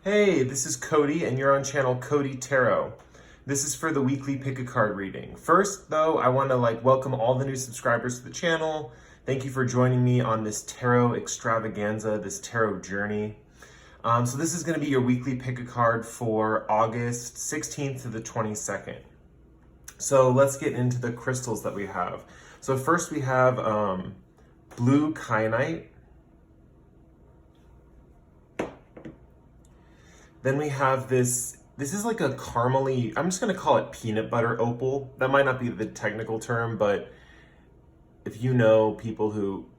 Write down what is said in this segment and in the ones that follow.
Hey, this is Cody, and you're on channel Cody Tarot. This is for the weekly pick a card reading. First, though, I want to welcome all the new subscribers to the channel. Thank you for joining me on this tarot extravaganza, this tarot journey. So this is going to be your weekly pick a card for August 16th to the 22nd. So let's get into the crystals that we have. So first we have blue Kyanite. Then we have this is like a caramely, I'm just gonna call it peanut butter opal. That might not be the technical term, but if you know people who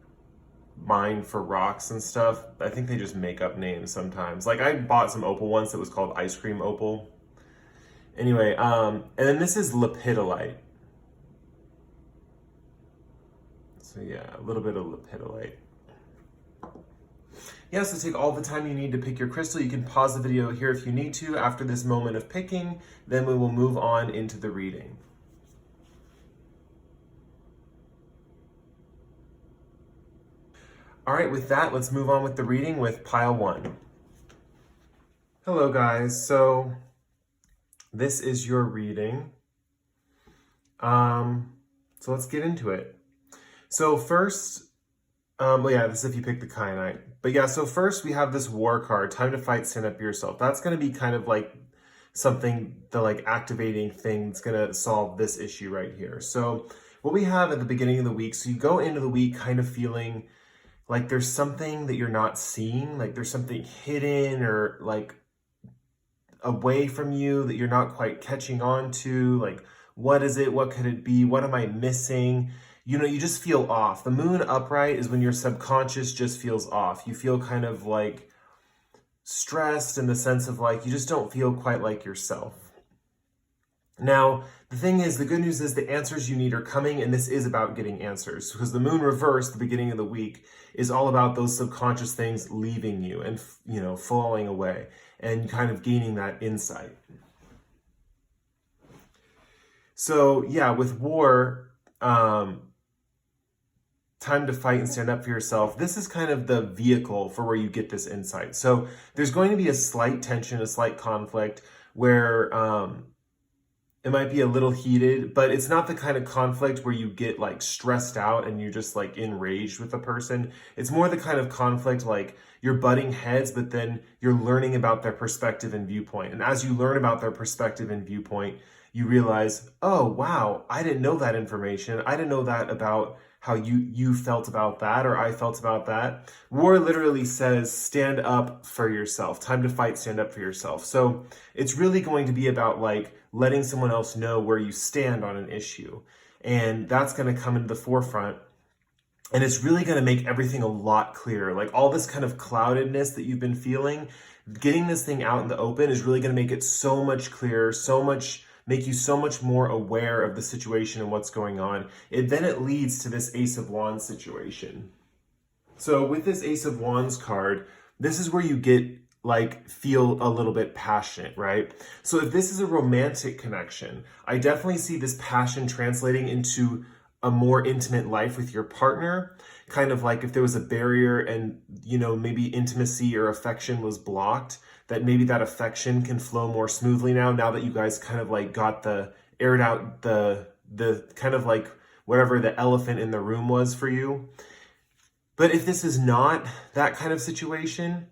mine for rocks and stuff, I think they just make up names sometimes. Like I bought some opal once that was called ice cream opal. Anyway, and then this is lepidolite. So yeah, a little bit of lepidolite. Yeah, so take all the time you need to pick your crystal. You can pause the video here if you need to after this moment of picking, then we will move on into the reading. All right, with that, let's move on with the reading with pile one. Hello guys, so this is your reading. So let's get into it. So first, well, yeah, this is if you pick the Kyanite. But yeah, so first we have this war card, time to fight, stand up for yourself. That's going to be kind of like something, the activating thing that's going to solve this issue right here. So what we have at the beginning of the week, so you go into the week kind of feeling like there's something that you're not seeing, like there's something hidden or like away from you that you're not quite catching on to. Like, what is it? What could it be? What am I missing? You know, you just feel off. The moon upright is when your subconscious just feels off. You feel kind of like stressed in the sense of like, you just don't feel quite like yourself. Now, the thing is, the good news is the answers you need are coming, and this is about getting answers because the moon reverse, the beginning of the week, is all about those subconscious things leaving you and, you know, falling away and kind of gaining that insight. So yeah, with war, time to fight and stand up for yourself. This is kind of the vehicle for where you get this insight. So there's going to be a slight tension, a slight conflict where it might be a little heated, but it's not the kind of conflict where you get like stressed out and you're just like enraged with a person. It's more the kind of conflict like you're butting heads, but then you're learning about their perspective and viewpoint. And as you learn about their perspective and viewpoint, you realize, oh, wow, I didn't know that information. I didn't know that about how you felt about that or I felt about that. War literally says stand up for yourself. Time to fight, stand up for yourself. So it's really going to be about like letting someone else know where you stand on an issue. And that's going to come into the forefront. And it's really going to make everything a lot clearer. Like all this kind of cloudedness that you've been feeling, getting this thing out in the open is really going to make it so much clearer, make you so much more aware of the situation and what's going on. Then it leads to this Ace of Wands situation. So with this Ace of Wands card, this is where you get feel a little bit passionate, right? So if this is a romantic connection, I definitely see this passion translating into a more intimate life with your partner. Kind of like if there was a barrier and, you know, maybe intimacy or affection was blocked, that maybe that affection can flow more smoothly now that you guys kind of like got aired out the kind of like whatever the elephant in the room was for you. But if this is not that kind of situation,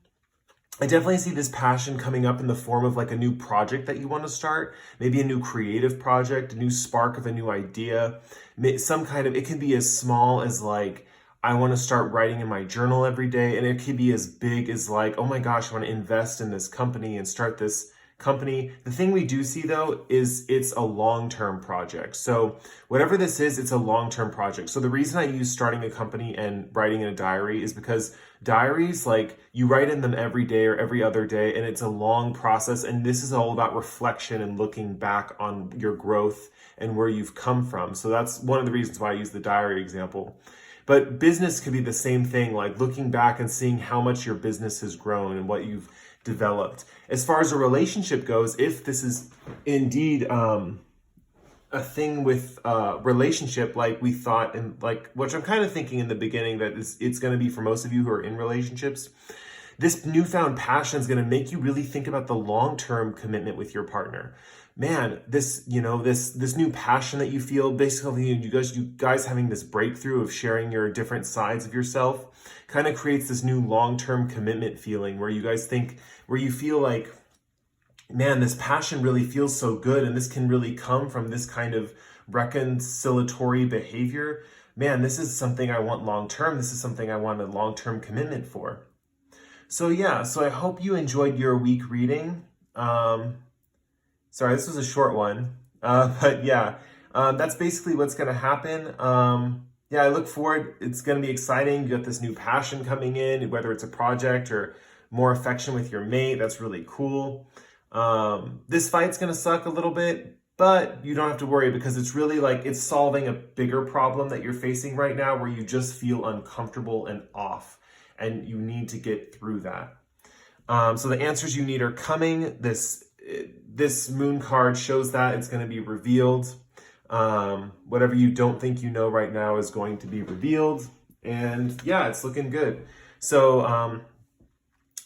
I definitely see this passion coming up in the form of like a new project that you want to start, maybe a new creative project, a new spark of a new idea, it can be as small as like, I want to start writing in my journal every day. And it could be as big as like, oh my gosh, I want to invest in this company and start this company. The thing we do see though is it's a long-term project. So whatever this is, it's a long-term project. So the reason I use starting a company and writing in a diary is because diaries, like you write in them every day or every other day, and it's a long process. And this is all about reflection and looking back on your growth and where you've come from. So that's one of the reasons why I use the diary example. But business could be the same thing, like looking back and seeing how much your business has grown and what you've developed. As far as a relationship goes, if this is indeed a thing with relationship, like we thought, and like, which I'm kind of thinking in the beginning that it's going to be for most of you who are in relationships, this newfound passion is going to make you really think about the long-term commitment with your partner. Man, this new passion that you feel, basically you guys having this breakthrough of sharing your different sides of yourself kind of creates this new long-term commitment feeling where you feel like, man, this passion really feels so good, and this can really come from this kind of reconciliatory behavior. Man, this is something I want long-term. This is something I want a long-term commitment for. So yeah, so I hope you enjoyed your week reading. Sorry, this was a short one, but yeah, that's basically what's going to happen. Yeah, I look forward. It's going to be exciting. You got this new passion coming in, whether it's a project or more affection with your mate. That's really cool. This fight's going to suck a little bit, but you don't have to worry because it's really like it's solving a bigger problem that you're facing right now where you just feel uncomfortable and off, and you need to get through that. So the answers you need are coming. This moon card shows that it's going to be revealed. Whatever you don't think you know right now is going to be revealed. And yeah, it's looking good. So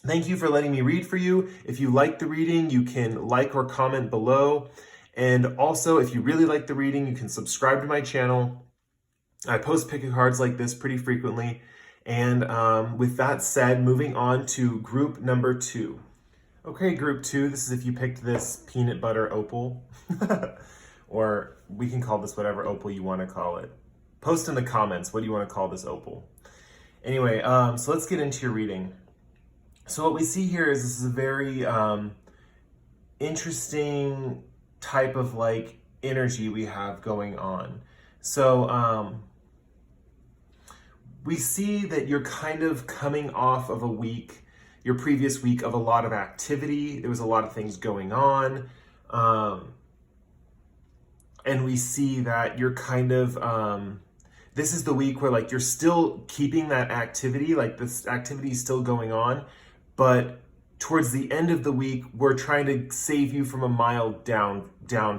thank you for letting me read for you. If you like the reading, you can like or comment below. And also, if you really like the reading, you can subscribe to my channel. I post pick cards like this pretty frequently. And with that said, moving on to group number 2. Okay, group 2, this is if you picked this peanut butter opal, or we can call this whatever opal you want to call it. Post in the comments, what do you want to call this opal? Anyway, so let's get into your reading. So what we see here is this is a very interesting type of like energy we have going on. So we see that you're kind of coming off of your previous week of a lot of activity. There was a lot of things going on. And we see that you're kind of, this is the week where like you're still keeping that activity, like this activity is still going on, but towards the end of the week, we're trying to save you from a mild down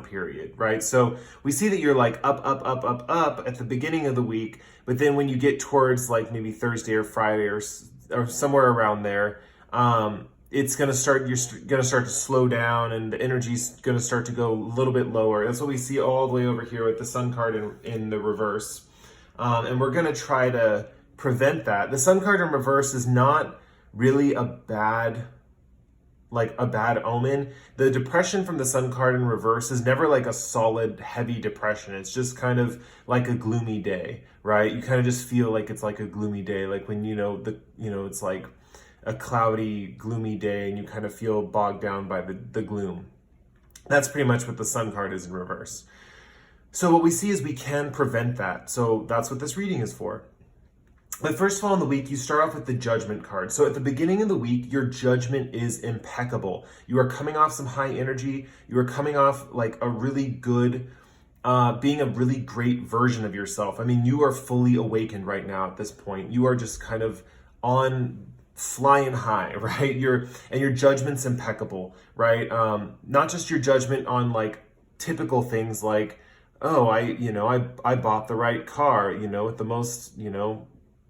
period, right? So we see that you're like up at the beginning of the week, but then when you get towards like maybe Thursday or Friday or somewhere around there, you're going to start to slow down and the energy's going to start to go a little bit lower. That's what we see all the way over here with the Sun card in the reverse. And we're going to try to prevent that. The Sun card in reverse is not really a bad omen. The depression from the Sun card in reverse is never like a solid, heavy depression. It's just kind of like a gloomy day, right? You kind of just feel like it's like a gloomy day, like when it's like a cloudy, gloomy day and you kind of feel bogged down by the gloom. That's pretty much what the Sun card is in reverse. So what we see is we can prevent that. So that's what this reading is for. But first of all, in the week, you start off with the Judgment card. So at the beginning of the week, your judgment is impeccable. You are coming off some high energy. You are coming off like a really good, being a really great version of yourself. I mean, you are fully awakened right now at this point. You are just kind of on flying high, right? Your judgment's impeccable, right? Not just your judgment on like typical things like, oh, I bought the right car, with the most,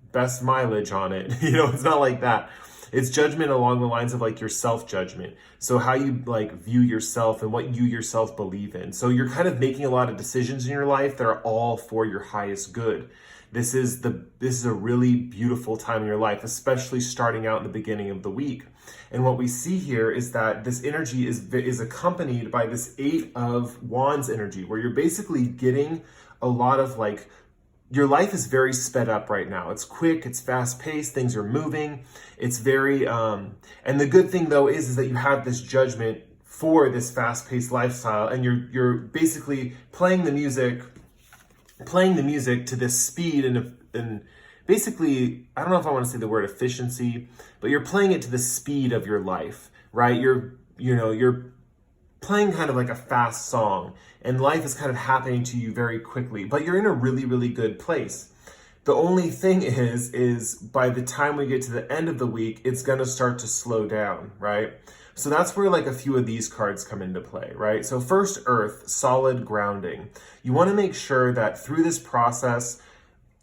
best mileage on it. It's not like that. It's judgment along the lines of like your self-judgment. So how you like view yourself and what you yourself believe in. So you're kind of making a lot of decisions in your life that are all for your highest good. This is a really beautiful time in your life, especially starting out in the beginning of the week. And what we see here is that this energy is accompanied by this 8 of Wands energy, where you're basically getting a lot of like, your life is very sped up right now. It's quick, it's fast paced, things are moving. It's very, and the good thing though is that you have this judgment for this fast paced lifestyle, and you're basically playing the music to this speed and basically, I don't know if I want to say the word efficiency, but you're playing it to the speed of your life, right? You're playing kind of like a fast song, and life is kind of happening to you very quickly, but you're in a really, really good place. The only thing is by the time we get to the end of the week, it's going to start to slow down, right? So that's where like a few of these cards come into play, right? So first, Earth, solid grounding. You want to make sure that through this process,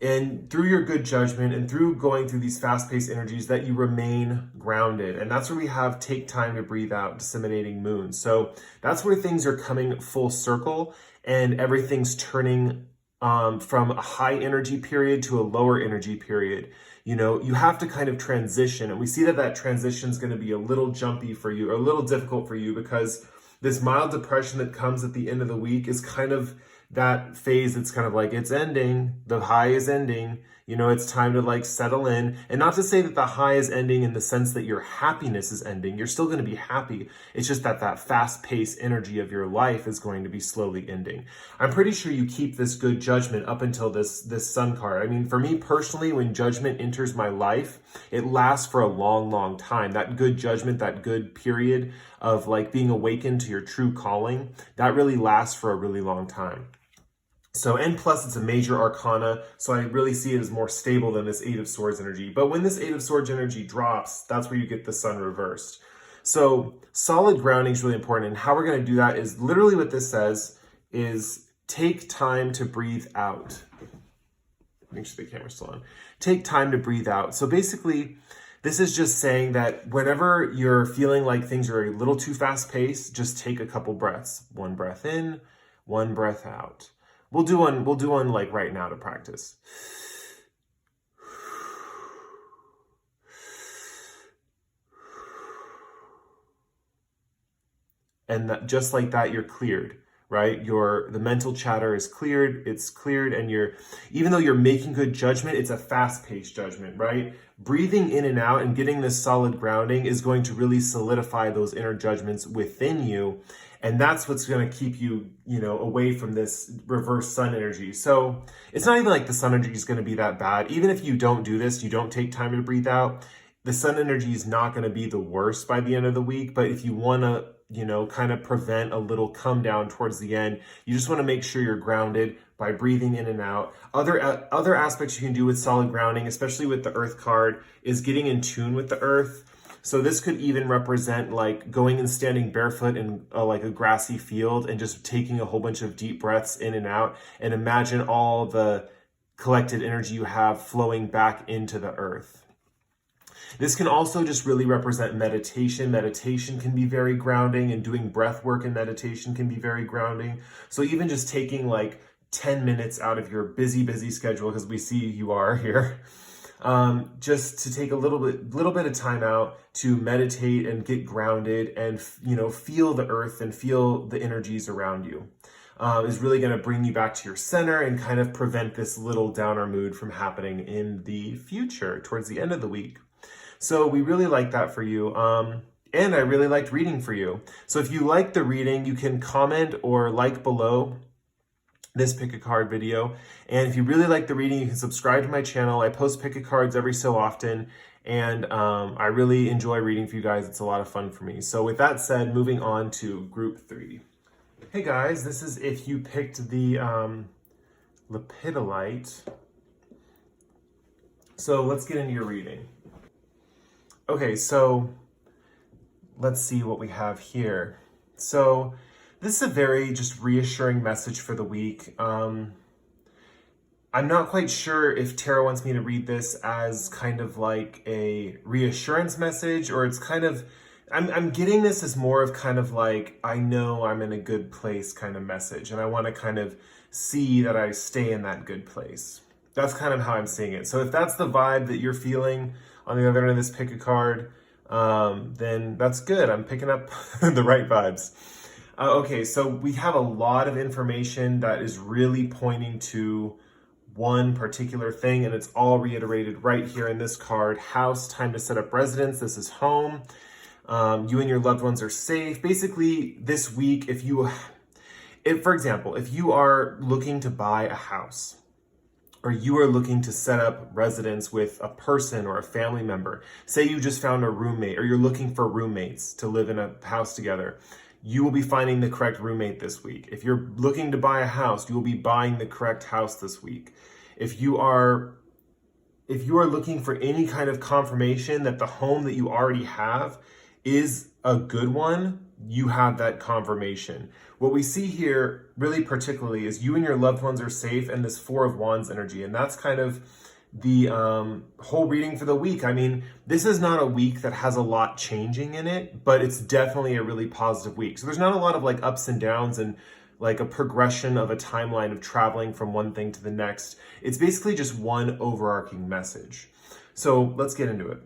And through your good judgment and through going through these fast-paced energies, that you remain grounded. And that's where we have take time to breathe out, disseminating moon. So that's where things are coming full circle and everything's turning from a high energy period to a lower energy period. You know, you have to kind of transition. And we see that that transition is going to be a little jumpy for you, or a little difficult for you, because this mild depression that comes at the end of the week is kind of that phase. It's kind of like, it's ending, the high is ending, you know, it's time to like settle in. And not to say that the high is ending in the sense that your happiness is ending. You're still going to be happy. It's just that that fast-paced energy of your life is going to be slowly ending. I'm pretty sure you keep this good judgment up until this sun card. I mean, for me personally, when judgment enters my life, it lasts for a long, long time. That good judgment, that good period of like being awakened to your true calling, that really lasts for a really long time. So, and plus it's a major arcana, so I really see it as more stable than this Eight of Swords energy. But when this Eight of Swords energy drops, that's where you get the sun reversed. So solid grounding is really important. And how we're going to do that is literally what this says is take time to breathe out. Make sure the camera's still on. Take time to breathe out. So basically, this is just saying that whenever you're feeling like things are a little too fast paced, just take a couple breaths. One breath in, one breath out. We'll do one like right now to practice. And that, just like that, you're cleared, right? The mental chatter is cleared, it's cleared, and even though you're making good judgment, it's a fast-paced judgment, right? Breathing in and out and getting this solid grounding is going to really solidify those inner judgments within you. And that's what's going to keep you, away from this reverse sun energy. So it's not even like the sun energy is going to be that bad. Even if you don't do this, you don't take time to breathe out, the sun energy is not going to be the worst by the end of the week. But if you want to, kind of prevent a little come down towards the end, you just want to make sure you're grounded by breathing in and out. Other aspects you can do with solid grounding, especially with the earth card, is getting in tune with the earth. So this could even represent like going and standing barefoot in like a grassy field and just taking a whole bunch of deep breaths in and out, and imagine all the collected energy you have flowing back into the earth. This can also just really represent meditation. Meditation can be very grounding, and doing breath work and meditation can be very grounding. So even just taking like 10 minutes out of your busy schedule, because we see you are here, just to take a little bit of time out to meditate and get grounded and, feel the earth and feel the energies around you, is really going to bring you back to your center and kind of prevent this little downer mood from happening in the future towards the end of the week. So we really like that for you. And I really liked reading for you. So if you like the reading, you can comment or like below this pick a card video. And if you really like the reading, you can subscribe to my channel. I post pick a cards every so often, and I really enjoy reading for you guys. It's a lot of fun for me. So with that said, moving on to group 3. Hey guys, this is if you picked the Lepidolite. So let's get into your reading. Okay, so let's see what we have here. So this is a very just reassuring message for the week. I'm not quite sure if Tarot wants me to read this as kind of like a reassurance message, or it's kind of, I'm getting this as more of kind of like, I know I'm in a good place kind of message, and I want to kind of see that I stay in that good place. That's kind of how I'm seeing it. So if that's the vibe that you're feeling on the other end of this pick a card, then that's good. I'm picking up the right vibes. Okay, so we have a lot of information that is really pointing to one particular thing, and it's all reiterated right here in this card. House, time to set up residence. This is home. You and your loved ones are safe. Basically, this week, for example, if you are looking to buy a house, or you are looking to set up residence with a person or a family member, say you just found a roommate, or you're looking for roommates to live in a house together, you will be finding the correct roommate this week. If you're looking to buy a house, you will be buying the correct house this week. If you are looking for any kind of confirmation that the home that you already have is a good one, you have that confirmation. What we see here really particularly is you and your loved ones are safe, and this Four of Wands energy. And that's kind of the whole reading for the week. I mean, this is not a week that has a lot changing in it, but it's definitely a really positive week. So there's not a lot of like ups and downs and like a progression of a timeline of traveling from one thing to the next. It's basically just one overarching message. So let's get into it.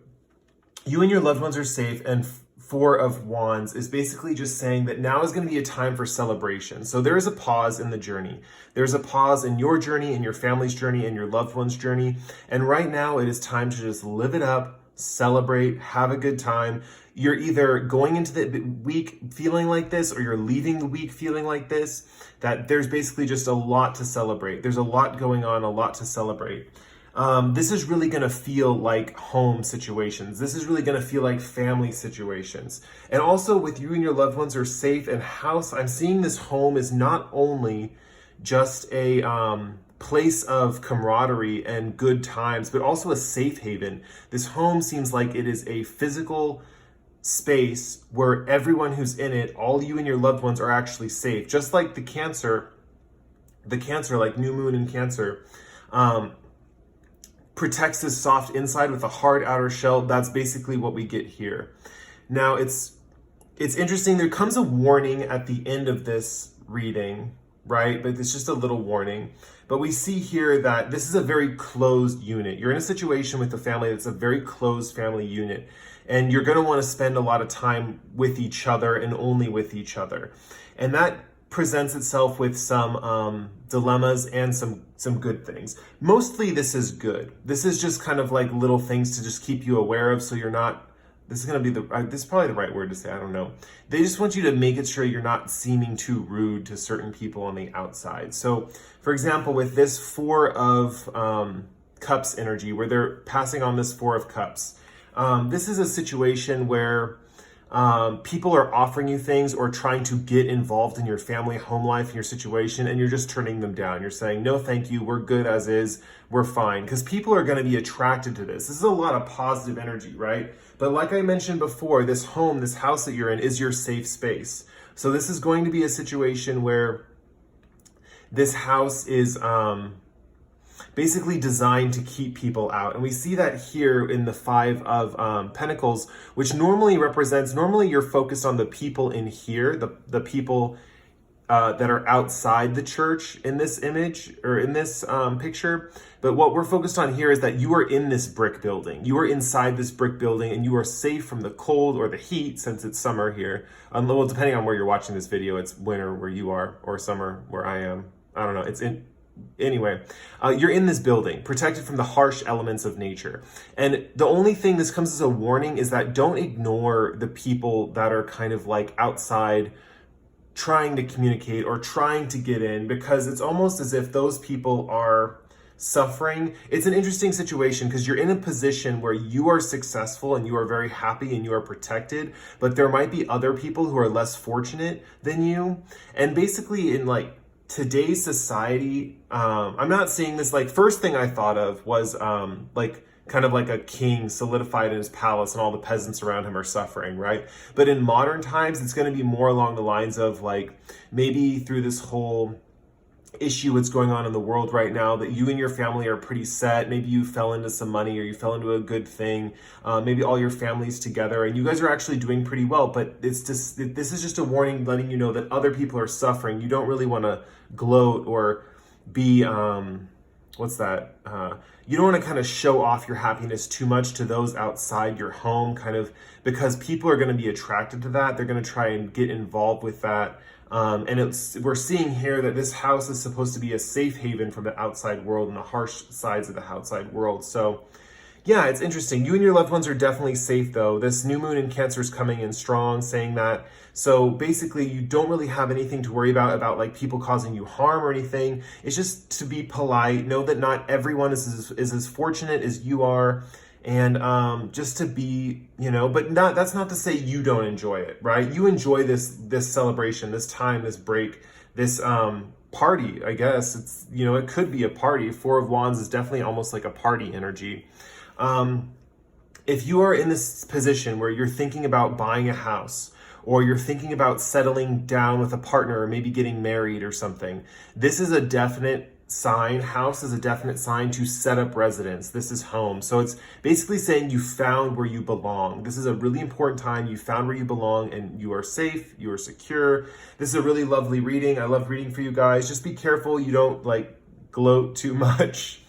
You and your loved ones are safe, and Four of Wands is basically just saying that now is going to be a time for celebration. So there is a pause in the journey. There's a pause in your journey, in your family's journey, in your loved one's journey. And right now it is time to just live it up, celebrate, have a good time. You're either going into the week feeling like this, or you're leaving the week feeling like this, that there's basically just a lot to celebrate. There's a lot going on, a lot to celebrate. This is really going to feel like home situations. This is really going to feel like family situations. And also with you and your loved ones are safe and house, I'm seeing this home is not only just a place of camaraderie and good times, but also a safe haven. This home seems like it is a physical space where everyone who's in it, all you and your loved ones, are actually safe. Just like the Cancer, like new moon in Cancer, protects his soft inside with a hard outer shell. That's basically what we get here. Now it's interesting. There comes a warning at the end of this reading, right? But it's just a little warning. But we see here that this is a very closed unit. You're in a situation with the family that's a very closed family unit, and you're going to want to spend a lot of time with each other and only with each other. And that presents itself with some dilemmas and some good things. Mostly this is good. This is just kind of like little things to just keep you aware of, so you're not, this is going to be this is probably the right word to say, I don't know. They just want you to make it sure you're not seeming too rude to certain people on the outside. So for example, with this Four of Cups energy, where they're passing on this Four of Cups, this is a situation where people are offering you things or trying to get involved in your family, home life, and your situation, and you're just turning them down. You're saying, no, thank you. We're good as is. We're fine. Because people are going to be attracted to this. This is a lot of positive energy, right? But like I mentioned before, this home, this house that you're in is your safe space. So this is going to be a situation where this house is basically designed to keep people out. And we see that here in the Five of Pentacles, which normally represents, normally you're focused on the people in here, the people that are outside the church in this image or in this picture. But what we're focused on here is that you are in this brick building. You are inside this brick building, and you are safe from the cold or the heat, since it's summer here. Well, depending on where you're watching this video, it's winter where you are, or summer where I am. I don't know. Anyway, you're in this building, protected from the harsh elements of nature. And the only thing, this comes as a warning, is that don't ignore the people that are kind of like outside trying to communicate or trying to get in, because it's almost as if those people are suffering. It's an interesting situation because you're in a position where you are successful and you are very happy and you are protected, but there might be other people who are less fortunate than you. And basically in like today's society, I'm not seeing this, like, first thing I thought of was like kind of like a king solidified in his palace and all the peasants around him are suffering, right? But in modern times, it's going to be more along the lines of like, maybe through this whole issue that's going on in the world right now, that you and your family are pretty set. Maybe you fell into some money or you fell into a good thing. Maybe all your family's together and you guys are actually doing pretty well, but it's just, this is just a warning letting you know that other people are suffering. You don't really want to gloat or be, you don't want to kind of show off your happiness too much to those outside your home, kind of, because people are going to be attracted to that. They're going to try and get involved with that. And we're seeing here that this house is supposed to be a safe haven from the outside world and the harsh sides of the outside world. So yeah, it's interesting. You and your loved ones are definitely safe though. This new moon in Cancer is coming in strong, saying that. So basically you don't really have anything to worry about like people causing you harm or anything. It's just to be polite. Know that not everyone is as fortunate as you are. And just to be, but that's not to say you don't enjoy it, right? You enjoy this celebration, this time, this break, this party, I guess. It's, it could be a party. Four of Wands is definitely almost like a party energy. If you are in this position where you're thinking about buying a house, or you're thinking about settling down with a partner or maybe getting married or something. This is a definite sign. House is a definite sign to set up residence. This is home. So it's basically saying you found where you belong. This is a really important time. You found where you belong and you are safe, you are secure. This is a really lovely reading. I love reading for you guys. Just be careful you don't like gloat too much.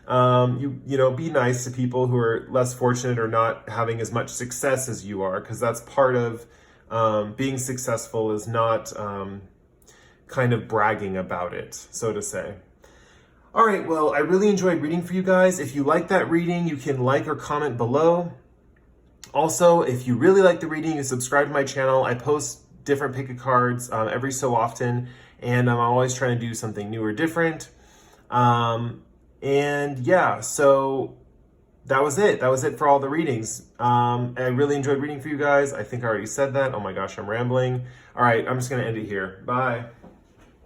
You know, be nice to people who are less fortunate or not having as much success as you are, because that's part of being successful, is not kind of bragging about it, so to say. All right, well, I really enjoyed reading for you guys. If you like that reading, you can like or comment below. Also, if you really like the reading, you subscribe to my channel. I post different pick of cards every so often, and I'm always trying to do something new or different. And yeah, so that was it. That was it for all the readings. I really enjoyed reading for you guys. I think I already said that. Oh my gosh, I'm rambling. All right, I'm just going to end it here. Bye.